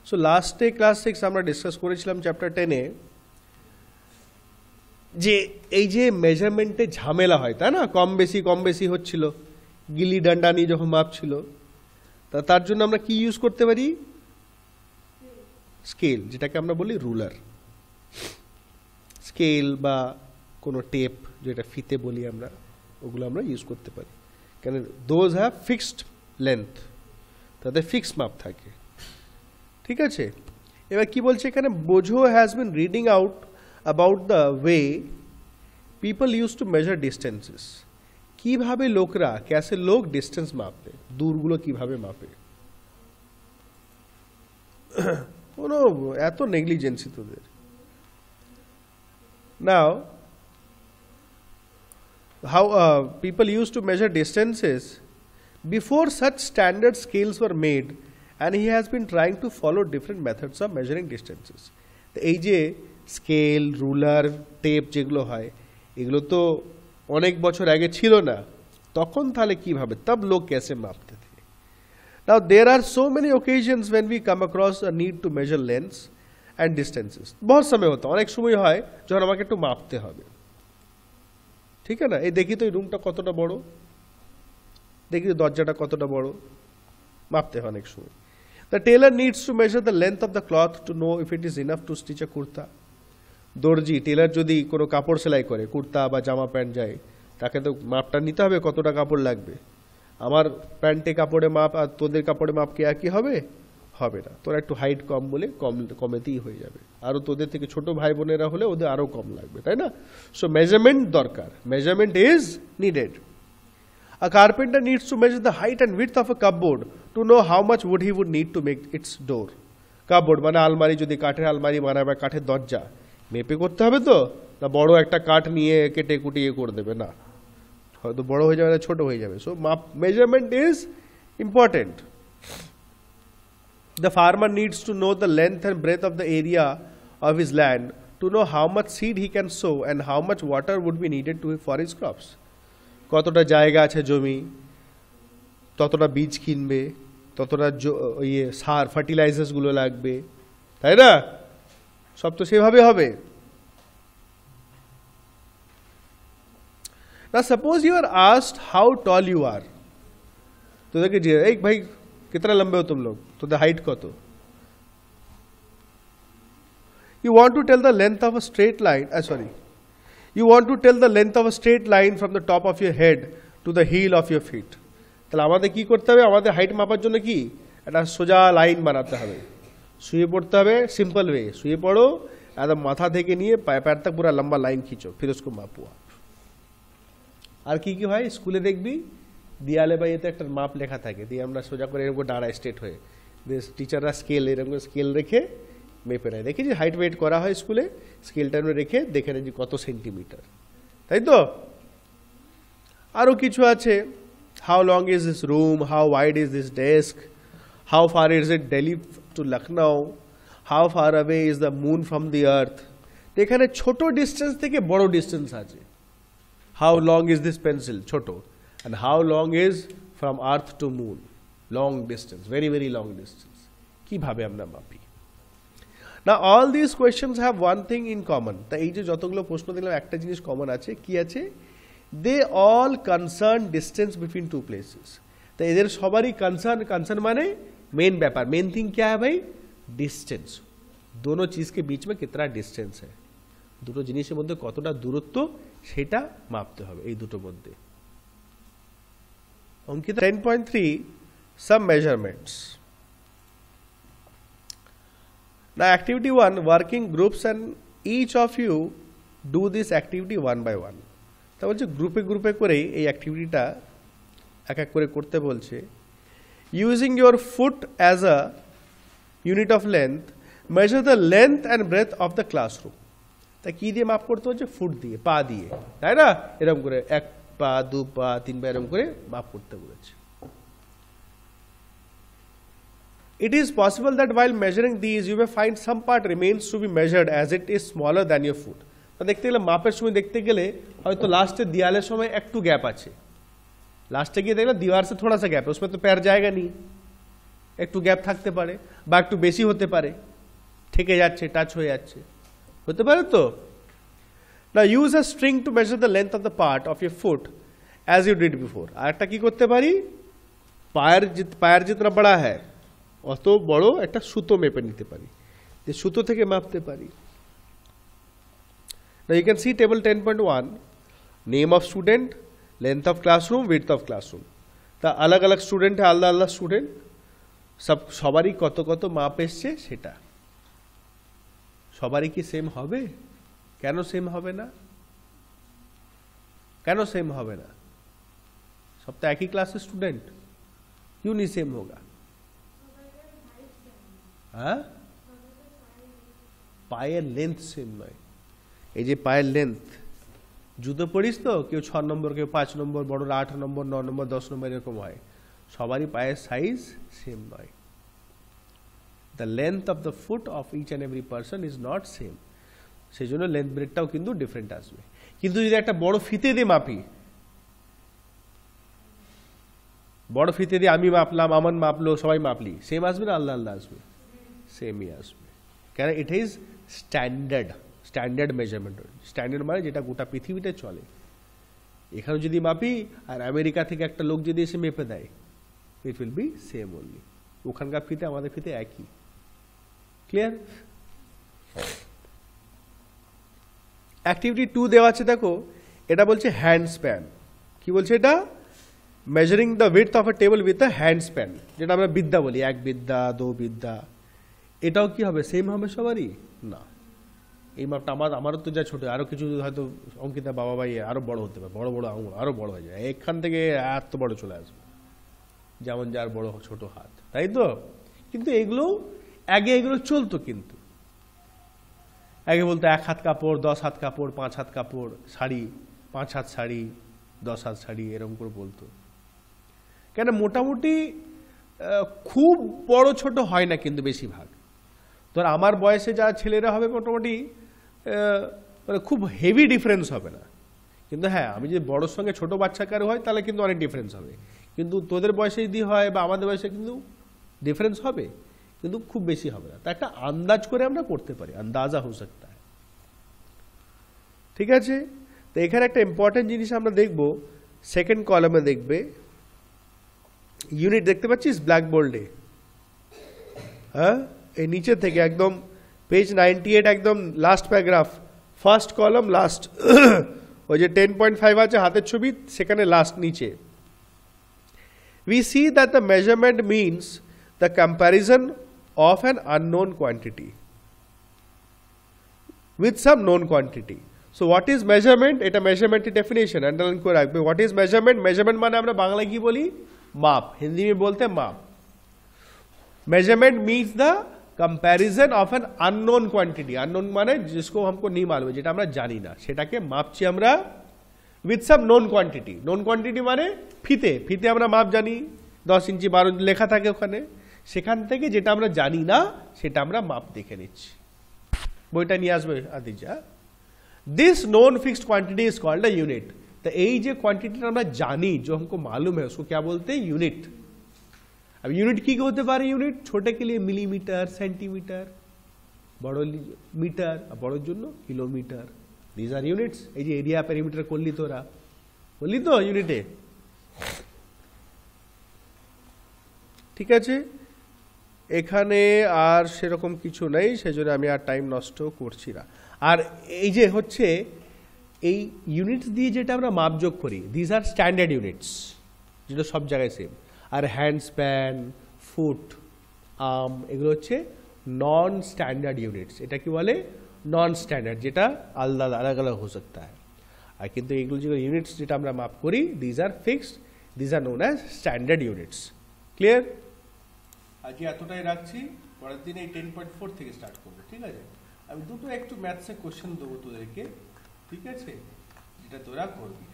So লাস্টে class 6 আমরা discuss করেছিলাম চ্যাপ্টার 10-এ যে এই যে মেজারমেন্টে ঝামেলা হয়, তাই না? কম বেশি হচ্ছিল গিলি ডান্ডা নিয়ে যখন মাপছিল, তার জন্য আমরা কি ইউজ করতে পারি? স্কেল, যেটাকে আমরা বলি রুলার। স্কেল বা কোনো টেপ, যেটা ফিতে বলি আমরা, ওগুলো আমরা ইউজ করতে পারি, কেন দোজ হ্যাভ ফিক্সড লেন্থ, তাদের ফিক্সড মাপ থাকে। ঠিক আছে, এবার কি বলছে এখানে? বোঝো has been reading out about the way people use to measure distances. কিভাবে লোকরা, ক্যাসে লোক ডিস্টেন্স মাপে, দূরগুলো কিভাবে মাপে। কোনো এত নেগলিজেন্সি তোদের। নাও how people used to measure distances before such standard scales were made, and he has been trying to follow different methods of measuring distances. এই যে স্কেল, রুলার, টেপ যেগুলো হয়, এগুলো তো অনেক বছর আগে ছিল না, তখন তাহলে কিভাবে, তব লোক कैसे মাপতে थे। Now there are so many occasions when we come across a need to measure lengths and distances. बहुत समय होता है, অনেক সময় হয় যখন আমাকে একটু মাপতে হবে, ঠিক আছে না? এই দেখি তো এই রুমটা কতটা বড়, দেখি তো দরজাটা কতটা বড়, মাপতে হয় অনেক সময়। The tailor needs to measure the length of the cloth to know if it is enough to stitch a kurta. দর্জি, টেলার যদি কোনো কাপড় সেলাই করে, কুর্তা বা জামা প্যান্ট যায়, তাকে তো মাপটা নিতে হবে কতটা কাপড় লাগবে। আমার প্যান্টে কাপড়ে মাপ আর তোদের কাপড়ে মাপ কি একই হবে? হবে না। তোরা একটু হাইট কম বলে কমেতেই হয়ে যাবে, আরও তোদের থেকে ছোট ভাই বোনেরা হলে ওদের আরও কম লাগবে, তাই না? সো মেজারমেন্ট দরকার, measurement is needed. A carpenter needs to measure the height and width of a cupboard to know how much wood he would need to make its door. Cupboard মানে আলমারি, যদি কাঠের আলমারি বানাবে, কাঠের দরজা, মেপে করতে হবে তো, না বড় একটা কাঠ নিয়ে কেটে কুটিয়ে করে দেবে, না, হয়তো বড় হয়ে যাবে না ছোট হয়ে যাবে। সো মাপ, measurement is important. The farmer needs to know the length and breadth of the area of his land to know how much seed he can sow and how much water would be needed for his crops. কতটা জায়গা আছে জমি, ততটা বীজ কিনবে, ততটা ইয়ে সার, ফার্টিলাইজার্সগুলো লাগবে, তাই না? সব তো সেভাবে হবে। Now suppose you are asked how tall you are, তোদেরকে যে এই ভাই कितना लंबे हो तुम लोग, तो the height কত? You want to tell the length of a straight line, you want to tell the length of a straight line from the top of your head to the heel of your feet. তাহলে আমাদের কি করতে হবে? আমাদের height মাপার জন্য কি একটা সোজা লাইন বানাতে হবে, শুয়ে পড়তে হবে, সিম্পল ওয়ে, শুয়ে পড়ো, একদম মাথা থেকে নিয়ে पैर तक पूरा लंबा लाइन खींचो, फिर उसको मापो। আর কি কি হয় স্কুলে দেখবি, দেয়ালে বা এতে একটা মাপ লেখা থাকে, দিয়ে আমরা সোজা করে এরকম দাঁড়ায় স্ট্রেট হয়ে, টিচাররা স্কেল, এরকম স্কেল রেখে মেপে নেয়। দেখি যে হাইট ওয়েট করা হয় স্কুলে, স্কেলটা রেখে দেখে নেয় যে কত সেন্টিমিটার, তাই তো? আরও কিছু আছে, how long is this room, how wide is this desk, how far is it Delhi to Lucknow, how far away is the moon from the earth. এখানে ছোট ডিস্টেন্স থেকে বড় ডিস্টেন্স আছে। How long is this pencil, ছোট, and how long is from earth to moon, long distance, very very long distance, কিভাবে আমরা মাপি। Now all these questions have one thing in common, তা এই যে যতগুলো প্রশ্ন দিলাম একটা জিনিস কমন আছে, কি আছে? they all concern distance between two places. তা এদের সবারই concern মানে मेन ব্যাপার, मेन थिंग क्या है भाई? डिस्टेंस। दोनों चीज के बीच में कितना डिस्टेंस है, দুটো জিনিসের মধ্যে কতটা দূরত্ব, সেটা মাপতে হবে এই দুটোর মধ্যে। Ankita, 10.3, some measurements. Now activity 1, working groups, and each of you do this activity one by one. তা বলছে গ্রুপে গ্রুপে করেই এই অ্যাক্টিভিটিটা এক এক করে করতে বলছে। Using your foot as a unit of length, measure the length and breadth of the classroom. তা কি দিয়ে মাপ করতে হচ্ছে? ফুট দিয়ে, পা দিয়ে, তাই না? এরকম করে এক পা, দু পা, তিন পা, এরকম করে মাপ করতে বলেছে। It is possible that while measuring these, you may find some part remains to be measured as it is smaller than your foot. তা দেখতে গেলে মাপের সময় দেখতে গেলে হয়তো লাস্টে দেয়ালের সময় একটু গ্যাপ আছে, लास्ट गया देखना दीवार से थोड़ा सा गैप है, उसमें तो पैर जाएगा नहीं, একটু গ্যাপ থাকতে পারে বা একটু বেশি হতে পারে, ঠেকে যাচ্ছে, টাচ হয়ে যাচ্ছে, হতে পারে তো। Now use a string to measure the length of the part of your foot as you did before. আর একটা কি করতে পারি, পায়ের जितना बड़ा है অত বড় একটা সুতো মেপে নিতে পারি, যে সুতো থেকে মাপতে পারি। Now you can see table 10.1, name of student, length of classroom, width of classroom. তা अलग अलग स्टूडेंट है, আলাদা আলাদা স্টুডেন্ট, সবারই কত কত মাপ এসছে সেটা। সবারই কি সেম হবে? কেন সেম হবে না? কেন সেম হবে না? सब तो एक ही क्लास स्टूडेंट, क्यों नहीं सेम होगा? हाँ, পায়ের লেন্থ সেম নয়। এই যে পায়ের লেন্থ, জুতো পরিস তো কেউ 6 নম্বর, কেউ 5 নম্বর, বড়রা 8 নম্বর, 9 নম্বর, 10 নম্বর এরকম হয়, সবারই পায়ের সাইজ সেম নয়। The length of the foot of each and every person is not same. সেই জন্য লেন্থ ব্রেডটাও কিন্তু ডিফারেন্ট আসবে। কিন্তু যদি একটা বড় ফিতে দিয়ে মাপি, বড় ফিতে দিয়ে আমি মাপলাম, আমার মাপলো, সবাই মাপলি, সেম আসবে না আলাদা আলাদা আসবে? সেমই আসবে। কেন? It is standard measurement. Standard মানে যেটা গোটা পৃথিবীতে চলে। এখানে যদি মাপি আর আমেরিকা থেকে একটা লোক যদি এসে মেপে দেয়, it will be same only. ওখানকার ফিতে আমাদের ফিতে একই। ক্লিয়ার? অ্যাক্টিভিটি 2 দেওয়া আছে, দেখো এটা বলছে হ্যান্ড স্প্যান। কি বলছে এটা? Measuring the width of a table with a hand span, যেটা আমরা বিদ্যা বলি, 1 বিদ্যা 2 বিদ্যা। এটাও কি হবে? সেম হবে সবারই? না। এই মাপটা আমারও তো যা ছোট, আরো কিছু হয়তো অঙ্কিতা বাবা ভাই আরো বড় হতে পারে, বড় বড় আঙুল আরো বড় হয়ে যায়, এখান থেকে এত বড় চলে আসবে, যেমন যার বড় ছোট হাত, তাই তো? কিন্তু এগুলো আগে এগুলো চলতো, কিন্তু আগে বলতো 1 হাত কাপড়, 10 হাত কাপড়, 5 হাত কাপড়, শাড়ি 5 হাত শাড়ি, 10 হাত শাড়ি, এরকম করে বলতো। কেন? মোটামুটি খুব বড় ছোট হয় না কিন্তু বেশিরভাগ। ধর আমার বয়সে যারা ছেলেরা হবে মোটামুটি মানে খুব হেভি ডিফারেন্স হবে না। কিন্তু হ্যাঁ, আমি যদি বড়োর সঙ্গে ছোট বাচ্চা কারো হয় তাহলে কিন্তু অনেক ডিফারেন্স হবে। কিন্তু তোদের বয়সে যদি হয় বা আমাদের বয়সে কিন্তু ডিফারেন্স হবে, কিন্তু খুব বেশি হবে না। তা একটা আন্দাজ করে আমরা করতে পারি, আন্দাজা হো সকতা है। ঠিক আছে? তো এখানে একটা ইম্পর্টেন্ট জিনিস আমরা দেখব, সেকেন্ড কলামে দেখবে, ইউনিট দেখতে পাচ্ছিস ব্ল্যাকবোর্ডে? হ্যাঁ, এই নিচে থেকে একদম পেজ 98 একদম last paragraph, first column last, ওই যে 10.5 আছে হাতের ছবি, সেখানে লাস্ট নিচে। We see that the measurement means the comparison of an unknown quantity with some known quantity. So what is measurement? এটা measurement এর definition আন্ডারলাইন করে রাখবে। What is measurement? Measurement মানে আমরা বাংলায় কি বলি? মাপ। হিন্দি में बोलते हैं माप। Measurement means the comparison of an unknown quantity. Unknown মানে जिसको हमको नहीं मालूम है, যেটা আমরা জানি না, সেটাকে মাপছি আমরা with some known quantity. known quantity মানে ফিতে, ফিতে আমরা মাপ জানি 10 ইঞ্চি 12 লেখা থাকে ওখানে, সেখান থেকে যেটা আমরা জানি না সেটা আমরা মাপ দেখে নিচ্ছি। বইটা নিয়ে আসবে আদিজা। This known fixed quantity is called a unit. तो এই যে কোয়ান্টিটিটা আমরা জানি, जो हमको मालूम है, उसको क्या बोलते हैं? यूनिट। अब यूनिट की होते पारे? यूनिट छोटे के लिए मिलीमीटर, सेंटीमीटर, बड़ो मीटर, बड़ोर জন্য কিলোমিটার। These are units. এই যে এরিয়া পেরিমিটার করলি তোরা, বললি তো ইউনিটে। ঠিক আছে? এখানে আর সেরকম কিছু নেই, সেজন্য আমি আর টাইম নষ্ট করছি না। আর এই যে হচ্ছে এই ইউনিটস দিয়ে যেটা আমরা মাপযোগ করি, দিস আর স্ট্যান্ডার্ড ইউনিটস, যেটা সব জায়গায় সেম। আর হ্যান্ড স্প্যান, ফুট, আর্ম, এগুলো হচ্ছে নন স্ট্যান্ডার্ড ইউনিটস। এটা কি বলে? নন স্ট্যান্ডার্ড, যেটা আলাদা আলাদা আলাদা হয়ে सकता है। আর কিন্তু এগুলো যেগুলো ইউনিটস যেটা আমরা মাপ করি, this are fixed, this are known as standard units. Clear? আজকে এতটাই রাখছি, পরের দিন এই 10.4 থেকে স্টার্ট করবো। ঠিক আছে? আমি দুটো একটু ম্যাথসে কোশ্চেন দেবো তোদেরকে, ঠিক আছে, যেটা তোরা করবি।